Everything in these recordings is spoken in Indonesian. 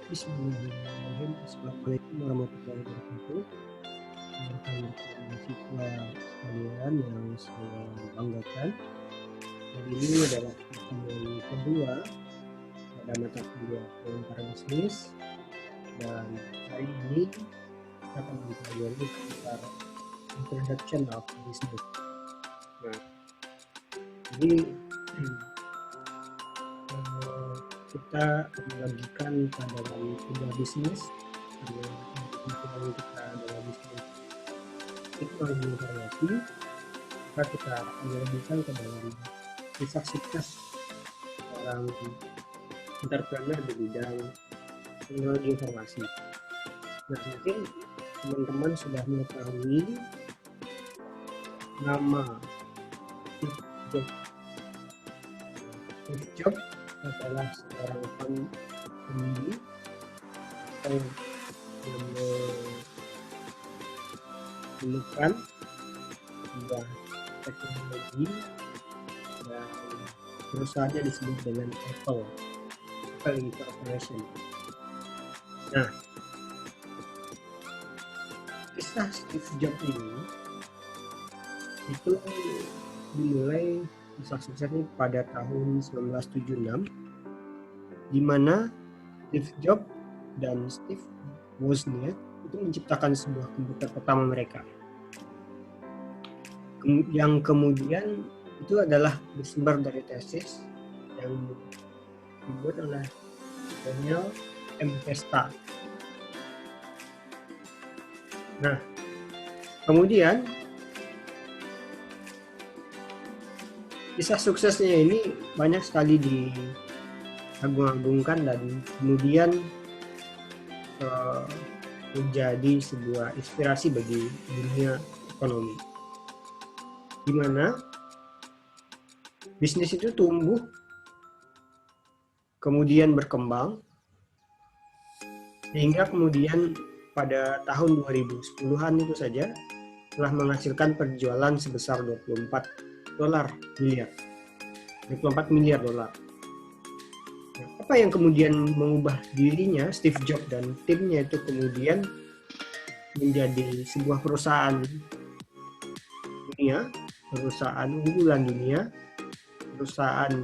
Bismillahirrahmanirrahim. Assalamualaikum warahmatullahi wabarakatuh. Rekan-rekan mahasiswa sekalian yang saya banggakan, hari ini adalah pertemuan kedua pada mata kuliah pengantar bisnis, dan hari ini kita akan mempelajari seputar introduction of business. Nah, jadi kita melanjutkan pada sebuah bisnis dengan kebutuhan kita dalam bisnis teknologi informasi, maka kita akan melanjutkan ke dalam kisah sukses seorang entrepreneur di bidang teknologi informasi. Nah, mungkin teman-teman sudah mengetahui nama Steve Jobs. Steve Jobs adalah seorang pendiri atau menemukan sebuah teknologi, dan perusahaannya disebut dengan Apple Corporation. Nah, kisah Steve Jobs ini itu dimulai kisah suksesnya pada tahun 1976, di mana Steve Jobs dan Steve Wozniak itu menciptakan sebuah komputer pertama mereka, yang kemudian itu adalah bersumber dari tesis yang dibuat oleh Daniel M. Testa. Nah, kemudian kisah suksesnya ini banyak sekali diagung-agungkan dan kemudian menjadi sebuah inspirasi bagi dunia ekonomi, di mana bisnis itu tumbuh kemudian berkembang hingga kemudian pada tahun 2010-an itu saja telah menghasilkan penjualan sebesar 24 miliar dolar. Nah, apa yang kemudian mengubah dirinya Steve Jobs dan timnya itu kemudian menjadi sebuah perusahaan dunia, perusahaan unggulan dunia, perusahaan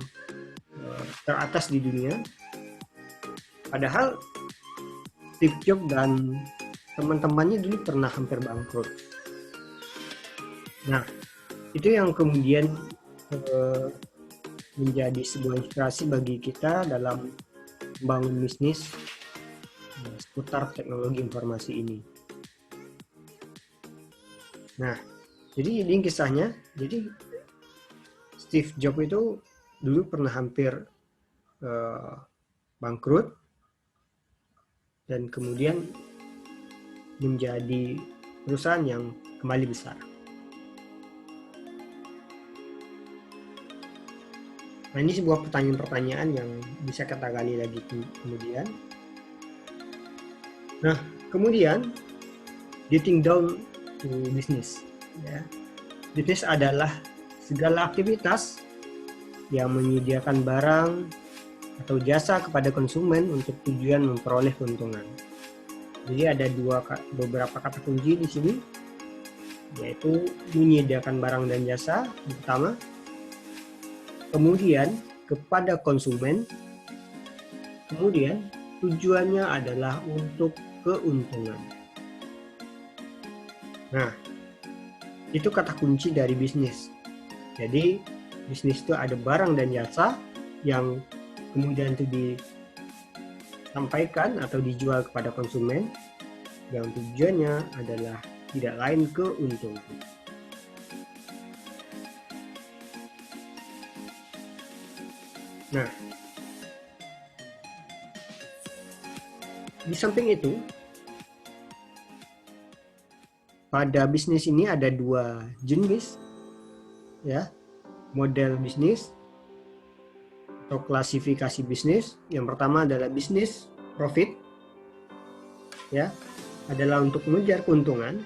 teratas di dunia, padahal Steve Jobs dan teman-temannya dulu pernah hampir bangkrut. Nah, itu yang kemudian menjadi sebuah inspirasi bagi kita dalam membangun bisnis seputar teknologi informasi ini. Nah, jadi ini kisahnya. Jadi Steve Jobs itu dulu pernah hampir bangkrut dan kemudian menjadi perusahaan yang kembali besar. Nah, ini sebuah pertanyaan-pertanyaan yang bisa kita gali lagi kemudian. Nah, kemudian getting down to business. Ya. Bisnis adalah segala aktivitas yang menyediakan barang atau jasa kepada konsumen untuk tujuan memperoleh keuntungan. Jadi ada beberapa kata kunci di sini, yaitu menyediakan barang dan jasa pertama, kemudian kepada konsumen, kemudian tujuannya adalah untuk keuntungan. Nah, itu kata kunci dari bisnis. Jadi bisnis itu ada barang dan jasa yang kemudian itu disampaikan atau dijual kepada konsumen, yang tujuannya adalah tidak lain keuntungan. Nah, di samping itu, pada bisnis ini ada dua jenis, ya, model bisnis atau klasifikasi bisnis. Yang pertama adalah bisnis profit, ya, adalah untuk mengejar keuntungan.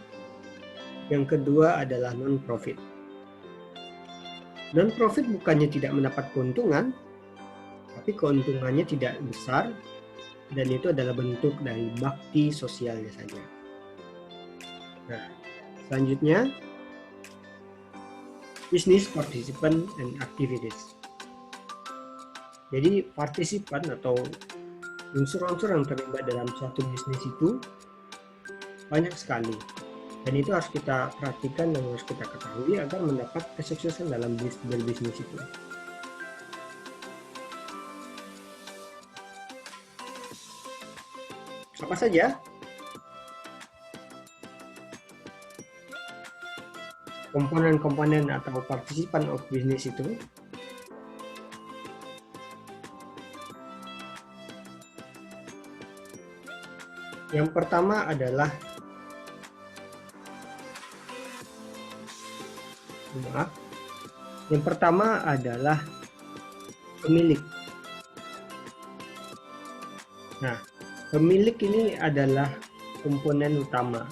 Yang kedua adalah non-profit. Non-profit bukannya tidak mendapat keuntungan, tapi keuntungannya tidak besar dan itu adalah bentuk dari bakti sosialnya saja. Nah, selanjutnya business participant and activities. Jadi partisipan atau unsur-unsur yang terlibat dalam suatu bisnis itu banyak sekali, dan itu harus kita perhatikan dan harus kita ketahui agar mendapat kesuksesan dalam berbisnis itu. Apa saja komponen-komponen atau partisipan of bisnis itu? Yang pertama adalah pemilik. Nah, pemilik ini adalah komponen utama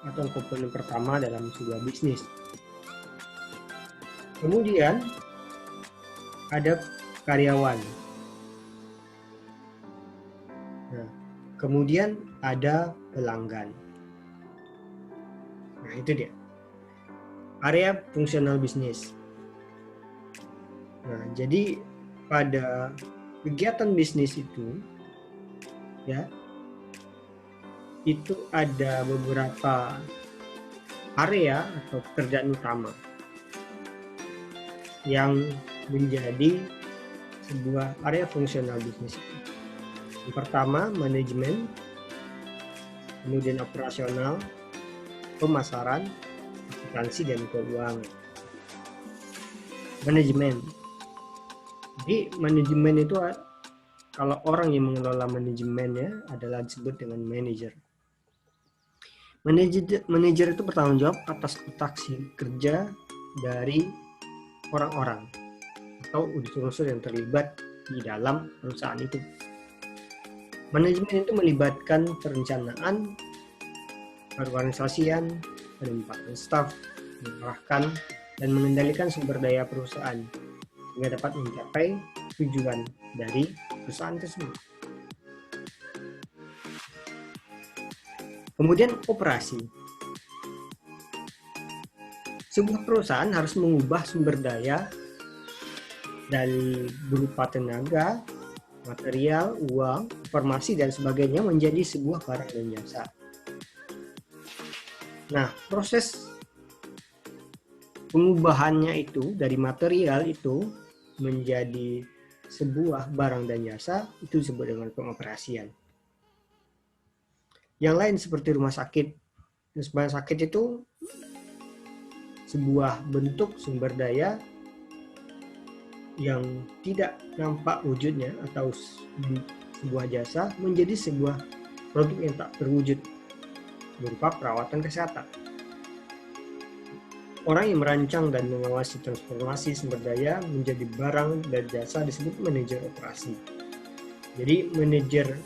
atau komponen pertama dalam sebuah bisnis. Kemudian ada karyawan. Nah, kemudian ada pelanggan. Nah, itu dia. Area fungsional bisnis. Nah, jadi pada kegiatan bisnis itu ya, itu ada beberapa area atau pekerjaan utama yang menjadi sebuah area fungsional bisnis itu. Yang pertama, manajemen, kemudian operasional, pemasaran, akuntansi, dan keuangan. Manajemen. Jadi manajemen itu kalau orang yang mengelola manajemennya adalah disebut dengan manajer. Manajer itu bertanggung jawab atas aksi kerja dari orang-orang atau unsur-unsur yang terlibat di dalam perusahaan itu. Manajemen itu melibatkan perencanaan, organisasian, penempatan staf, mengarahkan dan mengendalikan sumber daya perusahaan sehingga dapat mencapai tujuan dari perusahaan tersebut. Kemudian operasi. Sebuah perusahaan harus mengubah sumber daya dari berupa tenaga, material, uang, informasi, dan sebagainya menjadi sebuah barang dan jasa. Nah, proses pengubahannya itu dari material itu menjadi sebuah barang dan jasa itu disebut dengan pengoperasian. Yang lain seperti rumah sakit. Rumah sakit itu sebuah bentuk sumber daya yang tidak nampak wujudnya atau sebuah jasa menjadi sebuah produk yang tak terwujud berupa perawatan kesehatan. Orang yang merancang dan mengawasi transformasi sumber daya menjadi barang dan jasa disebut manajer operasi. Jadi manajer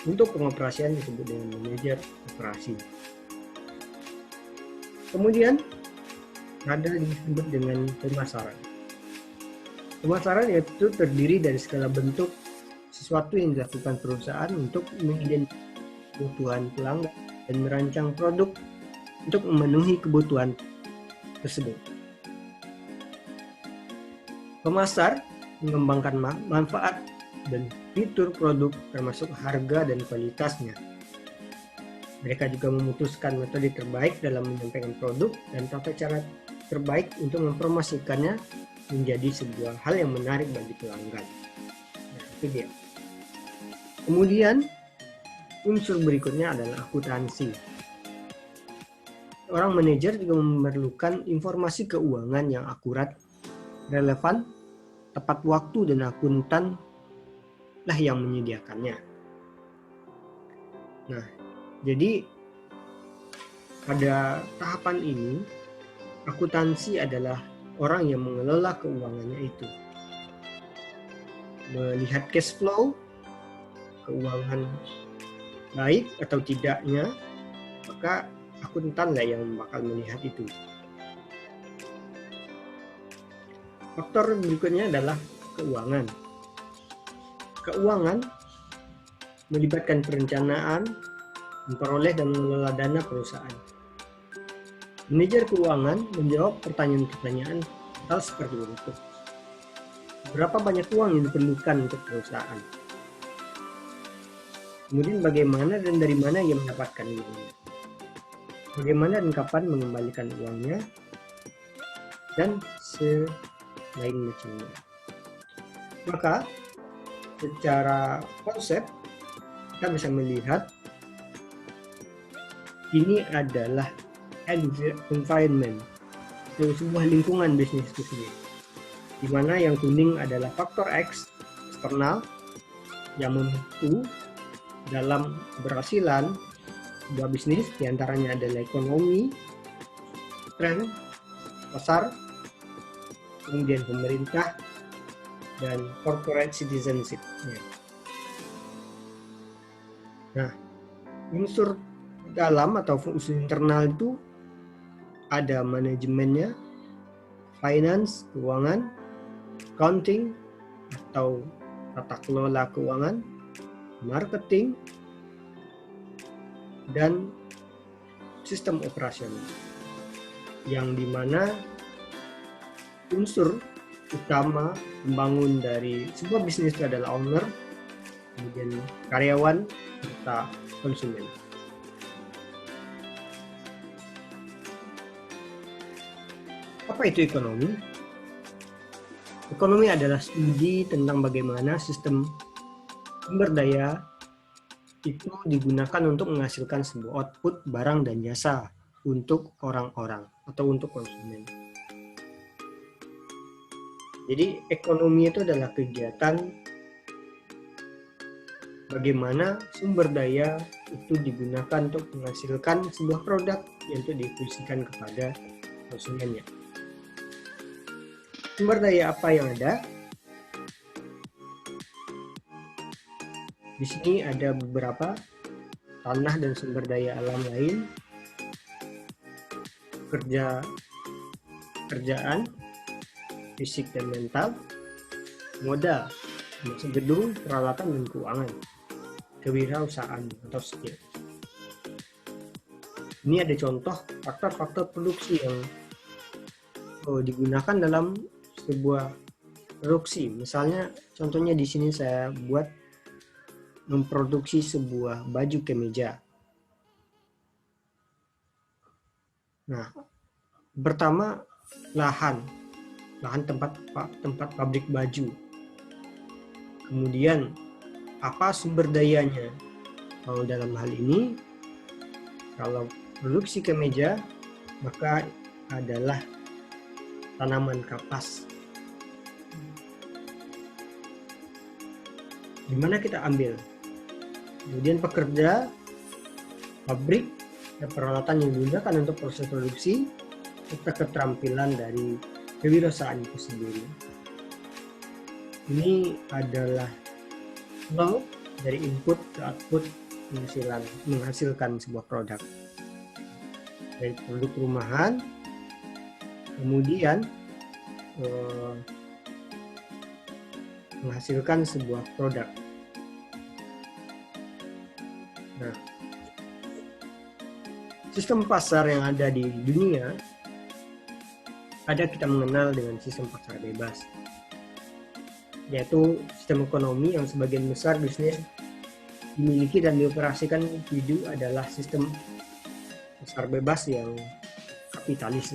untuk pengoperasian disebut dengan manajer operasi. Kemudian ada disebut dengan pemasaran. Pemasaran yaitu terdiri dari segala bentuk sesuatu yang dilakukan perusahaan untuk mengidentifikasi kebutuhan pelanggan dan merancang produk untuk memenuhi kebutuhan tersebut. Pemasar mengembangkan manfaat dan fitur produk termasuk harga dan kualitasnya. Mereka juga memutuskan metode terbaik dalam menyampaikan produk dan tata cara terbaik untuk mempromosikannya menjadi sebuah hal yang menarik bagi pelanggan. Nah, itu dia. Kemudian unsur berikutnya adalah akuntansi. Seorang manajer juga memerlukan informasi keuangan yang akurat, relevan, tepat waktu, dan akuntan lah yang menyediakannya. Nah, jadi pada tahapan ini, akuntansi adalah orang yang mengelola keuangannya itu. Melihat cash flow, keuangan baik atau tidaknya, maka akuntanlah yang bakal melihat itu. Faktor berikutnya adalah keuangan. keuangan melibatkan perencanaan, memperoleh dan mengelola dana perusahaan. Manajer keuangan menjawab pertanyaan-pertanyaan hal seperti berikut. Berapa banyak uang yang diperlukan untuk perusahaan? Kemudian bagaimana dan dari mana ia mendapatkan uangnya? Bagaimana dan kapan mengembalikan uangnya? Dan selain macamnya. Maka secara konsep kita bisa melihat ini adalah environment atau sebuah lingkungan bisnis itu sendiri, di mana yang kuning adalah faktor X eksternal yang membantu dalam keberhasilan sebuah bisnis, diantaranya adalah ekonomi, tren, pasar, kemudian pemerintah, dan corporate citizenship. Nah, unsur dalam atau unsur internal itu ada manajemennya, finance, keuangan, accounting atau tata kelola keuangan, marketing, dan sistem operasional, yang dimana unsur utama pembangun dari sebuah bisnis itu adalah owner, kemudian karyawan, serta konsumen. Apa itu ekonomi? Ekonomi adalah studi tentang bagaimana sistem sumber daya itu digunakan untuk menghasilkan sebuah output barang dan jasa untuk orang-orang atau untuk konsumen. Jadi ekonomi itu adalah kegiatan bagaimana sumber daya itu digunakan untuk menghasilkan sebuah produk yang itu difungsikan kepada konsumennya. Sumber daya apa yang ada? Di sini ada beberapa tanah dan sumber daya alam lain, kerjaan, fisik dan mental, modal, termasuk gedung, peralatan dan keuangan, kewirausahaan atau skill. Ini ada contoh faktor-faktor produksi yang digunakan dalam sebuah produksi. Misalnya, contohnya di sini saya buat memproduksi sebuah baju kemeja. Nah, pertama lahan tempat pabrik baju. Kemudian apa sumber dayanya? Kalau dalam hal ini, kalau produksi kemeja, maka adalah tanaman kapas. Di mana kita ambil? Kemudian pekerja, pabrik, dan peralatan yang digunakan untuk proses produksi, serta keterampilan dari kewirausahaan itu sendiri. Ini adalah flow dari input ke output menghasilkan sebuah produk. Dari produk rumahan, kemudian menghasilkan sebuah produk. Nah, sistem pasar yang ada di dunia ada kita mengenal dengan sistem pasar bebas, yaitu sistem ekonomi yang sebagian besar bisnis dimiliki dan dioperasikan individu adalah sistem pasar bebas yang kapitalis.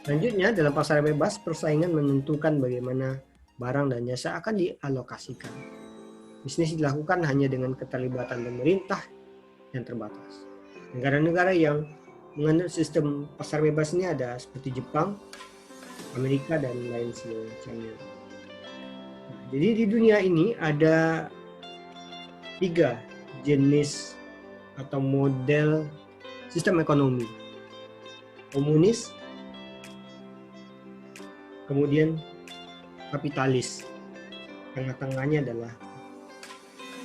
Selanjutnya, dalam pasar bebas, persaingan menentukan bagaimana barang dan jasa akan dialokasikan. Bisnis dilakukan hanya dengan keterlibatan pemerintah yang terbatas. Negara-negara yang menganut sistem pasar bebas ini ada seperti Jepang, Amerika, dan lain sebagainya. Jadi di dunia ini ada 3 jenis atau model sistem ekonomi. Komunis, kemudian kapitalis, tengah-tengahnya adalah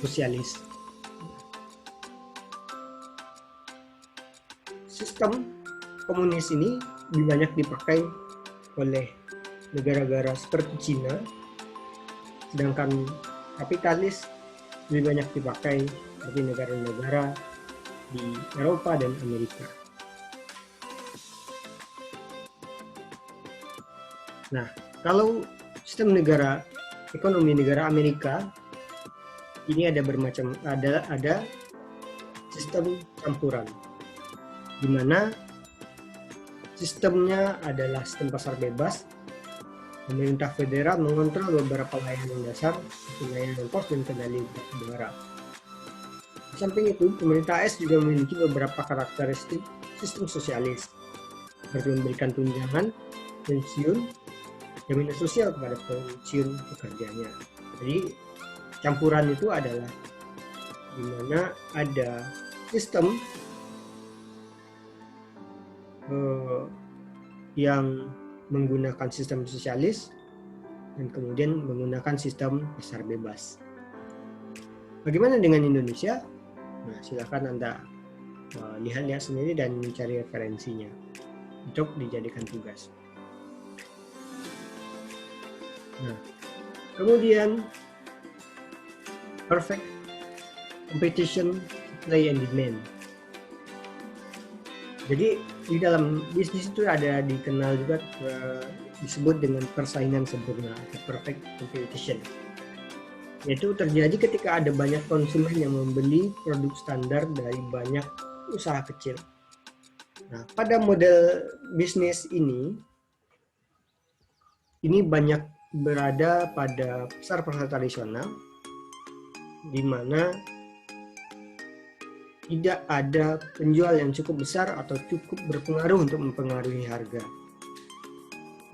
sosialis. Sistem komunis ini banyak dipakai oleh negara-negara seperti Cina, sedangkan kapitalis lebih banyak dipakai seperti negara-negara di Eropa dan Amerika. Nah, kalau sistem ekonomi negara Amerika ini ada sistem campuran, di mana sistemnya adalah sistem pasar bebas. Pemerintah federal mengontrol beberapa layanan dasar, layanan pos dan kendali udara. Di samping itu, pemerintah AS juga memiliki beberapa karakteristik sistem sosialis, seperti memberikan tunjangan pensiun, jaminan sosial kepada pensiun pekerjanya. Jadi campuran itu adalah di mana ada sistem yang menggunakan sistem sosialis dan kemudian menggunakan sistem pasar bebas. Bagaimana dengan Indonesia? Nah, silakan Anda lihat-lihat sendiri dan mencari referensinya untuk dijadikan tugas. Nah, kemudian perfect competition, supply and demand. Jadi di dalam bisnis itu ada dikenal juga disebut dengan persaingan sempurna atau perfect competition. Yaitu terjadi ketika ada banyak konsumen yang membeli produk standar dari banyak usaha kecil. Nah, pada model bisnis ini banyak berada pada pasar-pasar tradisional di mana tidak ada penjual yang cukup besar atau cukup berpengaruh untuk mempengaruhi harga.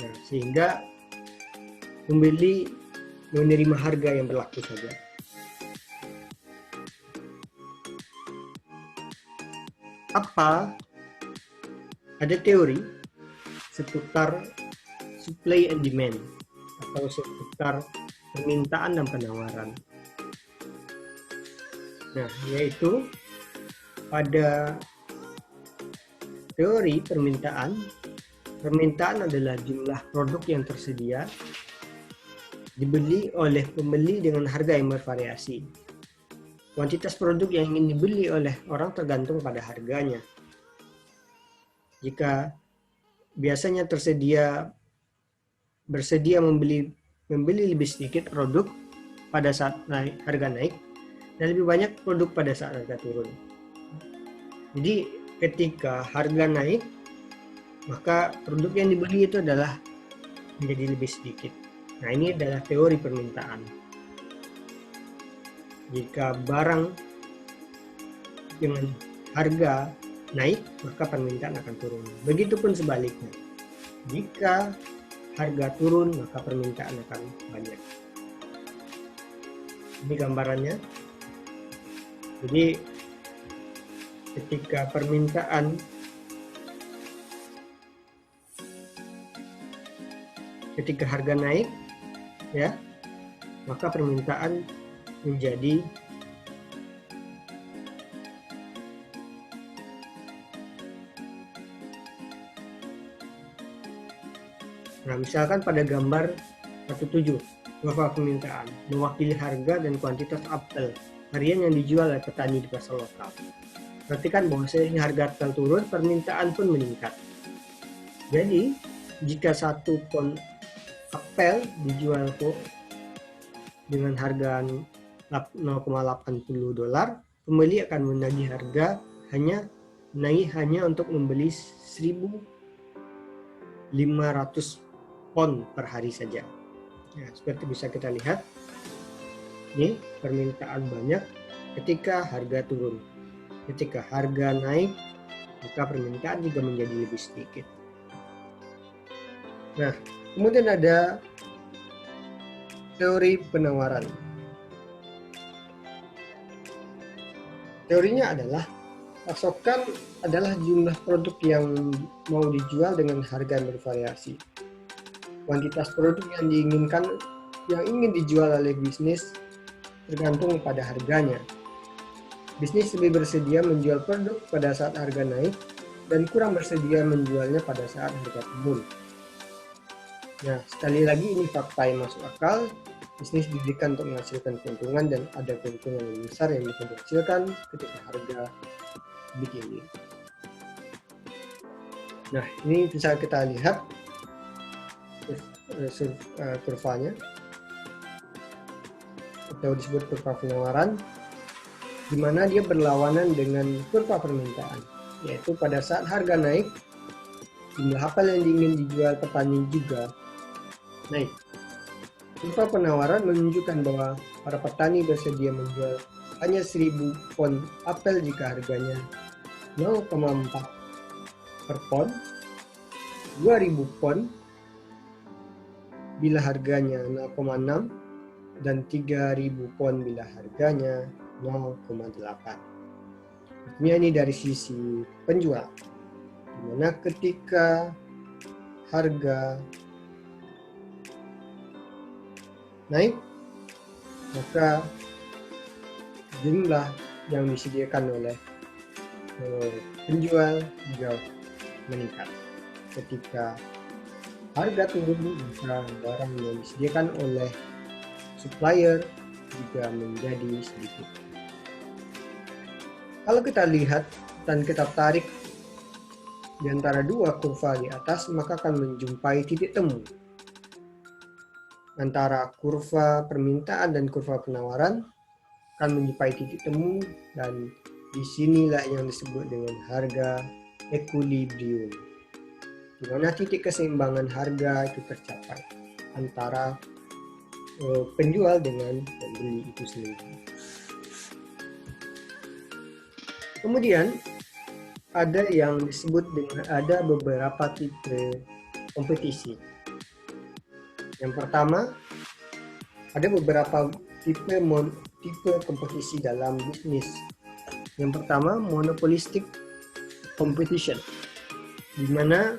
Nah, sehingga pembeli menerima harga yang berlaku saja. Ada teori seputar supply and demand atau seputar permintaan dan penawaran. Nah, yaitu pada teori permintaan adalah jumlah produk yang tersedia dibeli oleh pembeli dengan harga yang bervariasi. Kuantitas produk yang ingin dibeli oleh orang tergantung pada harganya. Jika biasanya bersedia membeli lebih sedikit produk pada saat harga naik dan lebih banyak produk pada saat harga turun. Jadi ketika harga naik, maka produk yang dibeli itu adalah menjadi lebih sedikit. Nah, ini adalah teori permintaan. Jika barang dengan harga naik, maka permintaan akan turun. Begitupun sebaliknya. Jika harga turun, maka permintaan akan banyak. Ini gambarannya. Jadi ketika harga naik, ya, maka permintaan menjadi misalkan pada gambar 17, bahwa permintaan mewakili harga dan kuantitas apel harian yang dijual oleh petani di pasar lokal. Perhatikan bahwa seiring harga apel turun, permintaan pun meningkat. Jadi, jika 1 ton apel dijual dengan harga $0,80, pembeli akan menagih harga hanya untuk membeli 1.500 pon per hari saja. Ya, seperti bisa kita lihat, ini permintaan banyak ketika harga turun. Ketika harga naik, maka permintaan juga menjadi lebih sedikit. Nah, kemudian ada teori penawaran. Teorinya adalah pasokan adalah jumlah produk yang mau dijual dengan harga yang bervariasi. Kuantitas produk yang ingin dijual oleh bisnis tergantung pada harganya. Bisnis lebih bersedia menjual produk pada saat harga naik dan kurang bersedia menjualnya pada saat harga turun. Nah, sekali lagi ini fakta yang masuk akal bisnis didirikan untuk menghasilkan keuntungan dan ada keuntungan yang besar yang bisa dihasilkan ketika harga lebih tinggi. Nah, ini bisa kita lihat kurvanya atau disebut kurva penawaran, di mana dia berlawanan dengan kurva permintaan, yaitu pada saat harga naik, jumlah apel yang ingin dijual petani juga naik. Kurva penawaran menunjukkan bahwa para petani bersedia menjual hanya 1000 pon apel jika harganya 0,4 per pon, 2000 pon bila harganya 0,6, dan 3000 pon bila harganya 0,8. Artinya ini dari sisi penjual, dimana ketika harga naik, maka jumlah yang disediakan oleh penjual juga meningkat. Ketika harga turun, maka barang yang disediakan oleh supplier juga menjadi sedikit. Kalau kita lihat dan kita tarik di antara dua kurva di atas, maka akan menjumpai titik temu antara kurva permintaan dan kurva penawaran, akan menjumpai titik temu, dan disinilah yang disebut dengan harga equilibrium, di mana titik keseimbangan harga itu tercapai antara penjual dengan pembeli itu sendiri. Kemudian ada yang disebut dengan ada beberapa tipe kompetisi. Yang pertama, ada beberapa tipe kompetisi dalam bisnis. Yang pertama, monopolistic competition, di mana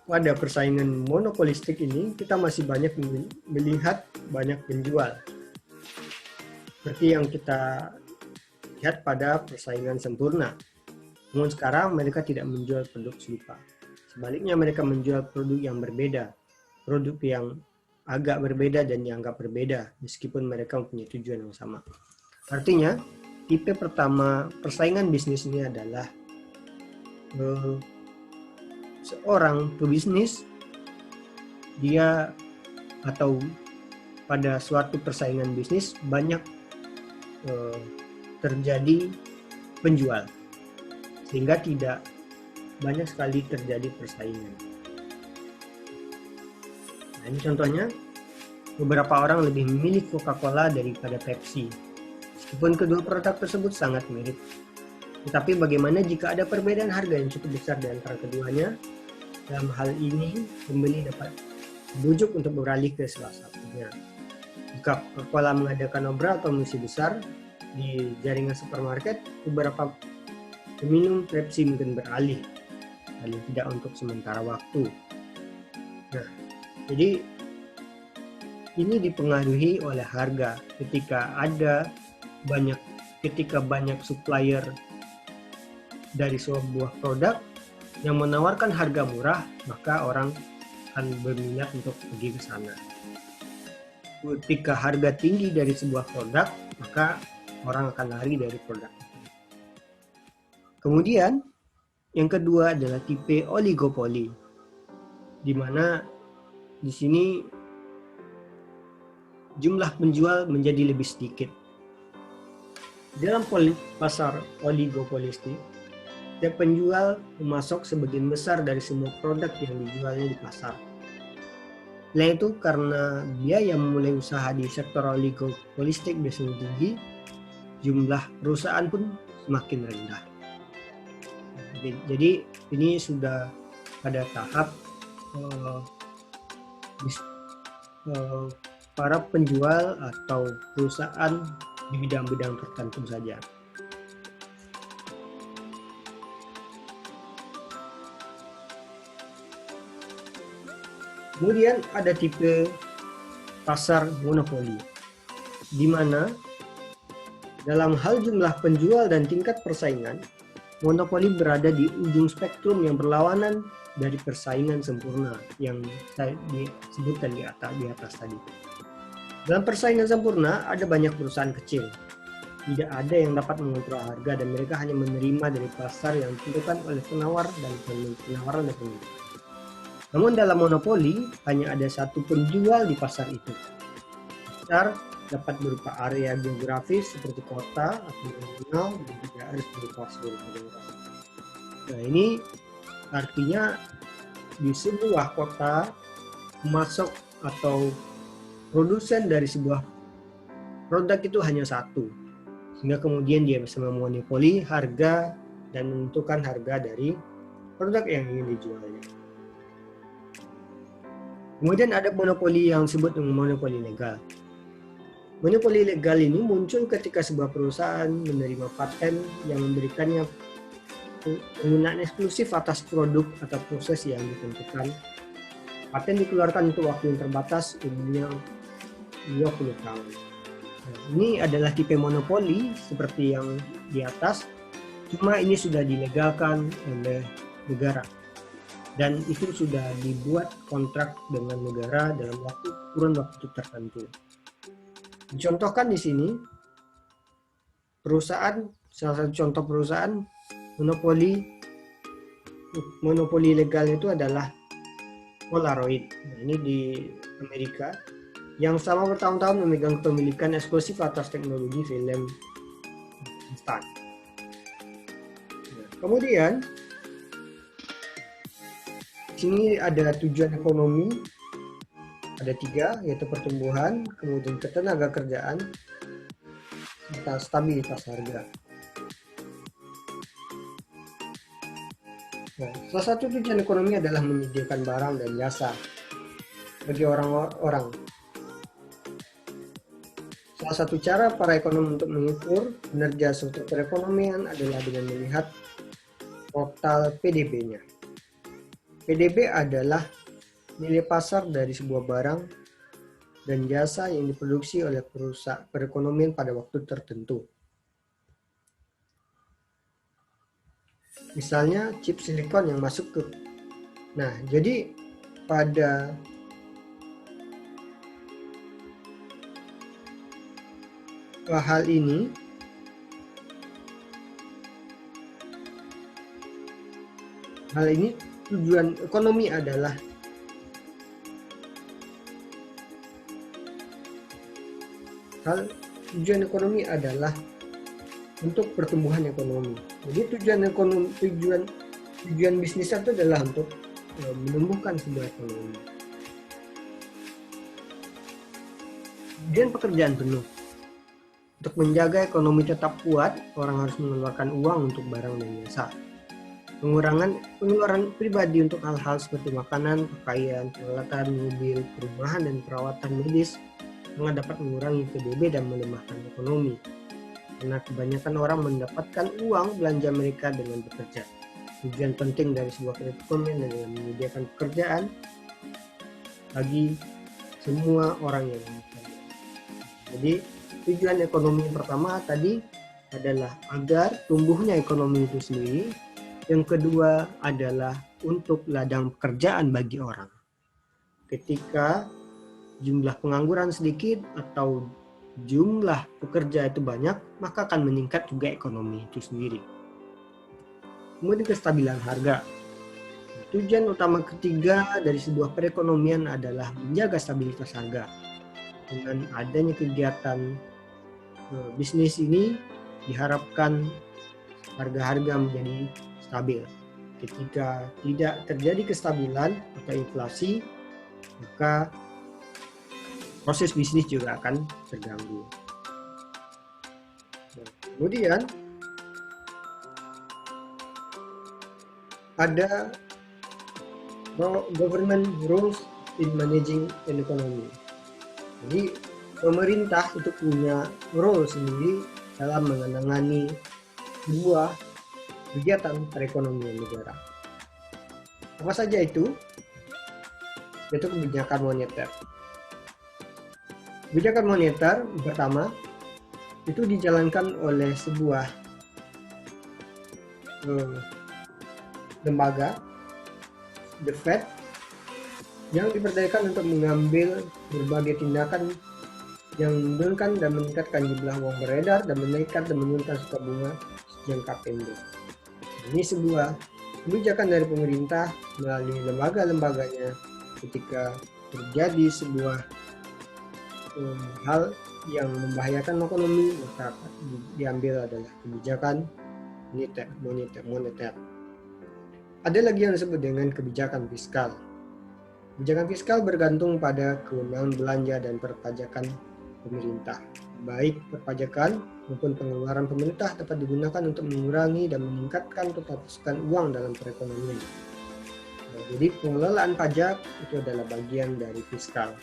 pada persaingan monopolistik ini kita masih banyak melihat banyak penjual, seperti yang kita lihat pada persaingan sempurna. Namun sekarang mereka tidak menjual produk serupa. Sebaliknya mereka menjual produk yang berbeda, produk yang agak berbeda dan dianggap berbeda meskipun mereka mempunyai tujuan yang sama. Artinya, tipe pertama persaingan bisnis ini adalah seorang pebisnis, dia atau pada suatu persaingan bisnis banyak terjadi penjual, sehingga tidak banyak sekali terjadi persaingan. Nah, ini contohnya, beberapa orang lebih memilih Coca-Cola daripada Pepsi, meskipun kedua produk tersebut sangat mirip. Tetapi bagaimana jika ada perbedaan harga yang cukup besar di antara keduanya? Dalam hal ini, pembeli dapat bujuk untuk beralih ke salah satunya. Jika Coca-Cola mengadakan obral promosi besar di jaringan supermarket, beberapa peminum Pepsi mungkin beralih, paling tidak untuk sementara waktu. Nah, jadi ini dipengaruhi oleh harga. Ketika banyak supplier dari sebuah produk yang menawarkan harga murah, maka orang akan berminat untuk pergi ke sana. Ketika harga tinggi dari sebuah produk, maka orang akan lari dari produk itu. Kemudian yang kedua adalah tipe oligopoli, di mana di sini jumlah penjual menjadi lebih sedikit. Dalam pasar oligopolistik, setiap penjual memasok sebagian besar dari semua produk yang dijualnya di pasar. Selain itu, karena biaya memulai usaha di sektor oligopolistik biasanya tinggi, jumlah perusahaan pun semakin rendah. Jadi ini sudah pada tahap para penjual atau perusahaan di bidang-bidang tertentu saja. Kemudian ada tipe pasar monopoli, di mana dalam hal jumlah penjual dan tingkat persaingan, monopoli berada di ujung spektrum yang berlawanan dari persaingan sempurna yang saya disebutkan di atas tadi. Dalam persaingan sempurna, ada banyak perusahaan kecil. Tidak ada yang dapat mengontrol harga dan mereka hanya menerima dari pasar yang ditentukan oleh penawar dan penawaran dan pembeli. Namun dalam monopoli, hanya ada satu penjual di pasar itu. Pasar dapat berupa area geografis seperti kota atau regional dan juga harus berupa seluruh negara. Nah, ini artinya di sebuah kota, pemasok atau produsen dari sebuah produk itu hanya satu, sehingga kemudian dia bisa memonopoli harga dan menentukan harga dari produk yang ingin dijualnya. Kemudian ada monopoli yang disebut dengan monopoli legal. Monopoli legal ini muncul ketika sebuah perusahaan menerima paten yang memberikannya penggunaan eksklusif atas produk atau proses yang ditentukan. Paten dikeluarkan untuk waktu yang terbatas, umumnya 20 tahun. Nah, ini adalah tipe monopoli seperti yang di atas, cuma ini sudah dilegalkan oleh negara. Dan itu sudah dibuat kontrak dengan negara dalam kurun waktu tertentu. Dicontohkan di sini, salah satu contoh perusahaan monopoli legal itu adalah Polaroid. Nah, ini di Amerika yang selama bertahun-tahun memegang kepemilikan eksklusif atas teknologi film instan. Nah, kemudian di sini ada tujuan ekonomi, ada 3, yaitu pertumbuhan, kemudian ketenaga kerjaan, serta stabilitas harga. Nah, salah satu tujuan ekonomi adalah menyediakan barang dan jasa bagi orang-orang. Salah satu cara para ekonom untuk mengukur kinerja suatu perekonomian adalah dengan melihat total PDB-nya. PDB adalah nilai pasar dari sebuah barang dan jasa yang diproduksi oleh perusahaan perekonomian pada waktu tertentu. Misalnya chip silikon yang masuk ke. Nah, jadi pada hal ini tujuan ekonomi adalah untuk pertumbuhan ekonomi. Jadi tujuan bisnis itu adalah untuk menumbuhkan sebuah ekonomi. Kemudian pekerjaan penuh. Untuk menjaga ekonomi tetap kuat, orang harus mengeluarkan uang untuk barang dan jasa. Pengeluaran pribadi untuk hal-hal seperti makanan, pakaian, peralatan, mobil, perumahan, dan perawatan medis sangat dapat mengurangi PDB dan melemahkan ekonomi. Karena kebanyakan orang mendapatkan uang belanja mereka dengan bekerja. Tujuan penting dari sebuah perekonomian adalah menyediakan pekerjaan bagi semua orang yang bekerja. Jadi tujuan ekonomi yang pertama tadi adalah agar tumbuhnya ekonomi itu sendiri. Yang kedua adalah untuk ladang pekerjaan bagi orang. Ketika jumlah pengangguran sedikit atau jumlah pekerja itu banyak, maka akan meningkat juga ekonomi itu sendiri. Kemudian kestabilan harga. Tujuan utama ketiga dari sebuah perekonomian adalah menjaga stabilitas harga. Dengan adanya kegiatan bisnis ini diharapkan harga-harga menjadi stabil. Ketika tidak terjadi kestabilan atau inflasi, maka proses bisnis juga akan terganggu. Kemudian ada government rules in managing an economy. Jadi pemerintah itu punya role sendiri dalam menangani sebuah kegiatan perekonomian negara. Apa saja itu? Yaitu kebijakan moneter. Kebijakan moneter pertama itu dijalankan oleh sebuah lembaga, the Fed, yang diperdayakan untuk mengambil berbagai tindakan yang menurunkan dan meningkatkan jumlah uang beredar dan menaikkan dan menurunkan suku bunga jangka pendek. Ini sebuah kebijakan dari pemerintah melalui lembaga-lembaganya ketika terjadi sebuah hal yang membahayakan ekonomi, maka diambil adalah kebijakan moneter. Ada lagi yang disebut dengan kebijakan fiskal. Kebijakan fiskal bergantung pada kewenangan belanja dan perpajakan pemerintah. Baik perpajakan maupun pengeluaran pemerintah dapat digunakan untuk mengurangi dan meningkatkan pemasukan uang dalam perekonomian. Jadi pengelolaan pajak itu adalah bagian dari fiskal.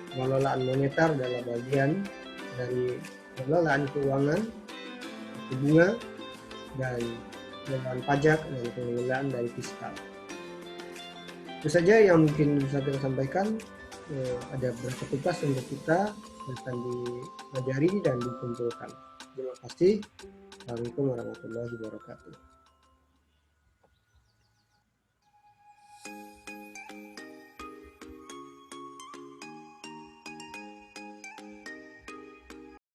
Pengelolaan moneter adalah bagian dari pengelolaan keuangan, suku bunga, dan pengelolaan pajak dan pengelolaan dari fiskal. Itu saja yang mungkin bisa kita sampaikan. Ada beberapa tugas untuk kita akan dipelajari dan dikumpulkan. Terima kasih. Assalamualaikum warahmatullahi wabarakatuh.